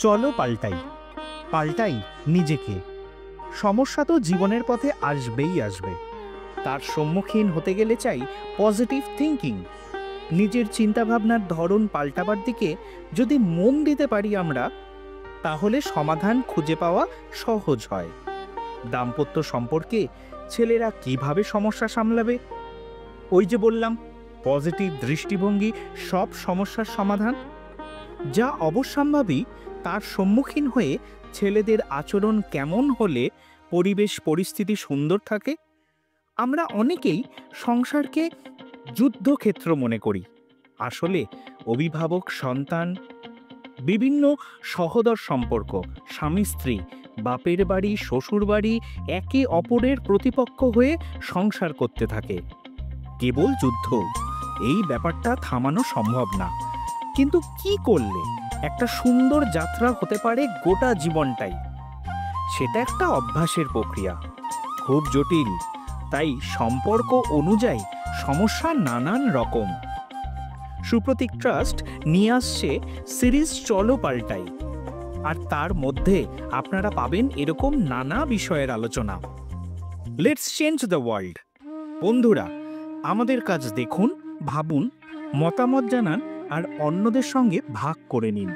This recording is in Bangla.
চলো পাল্টাই, পাল্টাই নিজেকে। সমস্যা তো জীবনের পথে আসবেই আসবে, তার সম্মুখীন হতে গেলে চাই পজিটিভ থিঙ্কিং। নিজের চিন্তাভাবনার ধরন পাল্টাবার দিকে যদি মন দিতে পারি আমরা, তাহলে সমাধান খুঁজে পাওয়া সহজ হয়। দাম্পত্য সম্পর্কে ছেলেরা কিভাবে সমস্যা সামলাবে? ওই যে বললাম, পজিটিভ দৃষ্টিভঙ্গি সব সমস্যার সমাধান। যা অবশ্যম্ভাবী তার সম্মুখীন হয়ে ছেলেদের আচরণ কেমন হলে পরিবেশ পরিস্থিতি সুন্দর থাকে। আমরা অনেকেই সংসারকে যুদ্ধক্ষেত্র মনে করি, আসলে অভিভাবক সন্তান, বিভিন্ন সহোদর সম্পর্ক, স্বামী স্ত্রী, বাপের বাড়ি শ্বশুর বাড়ি একে অপরের প্রতিপক্ষ হয়ে সংসার করতে থাকে। কেবল যুদ্ধ, এই ব্যাপারটা থামানো সম্ভব না। কিন্তু কি করলে একটা সুন্দর যাত্রা হতে পারে গোটা জীবনটাই? সেটা একটা অভ্যাসের প্রক্রিয়া, খুব জটিল। তাই সম্পর্ক অনুযায়ী সমস্যা নানান রকম। সুপ্রতীক ট্রাস্ট নিয়ে আসছে সিরিজ চলো পাল্টাই, আর তার মধ্যে আপনারা পাবেন এরকম নানা বিষয়ের আলোচনা। Let's change the world. বন্ধুরা, আমাদের কাজ দেখুন, ভাবুন, মতামত জানান আর অন্যদের সঙ্গে ভাগ করে নিন।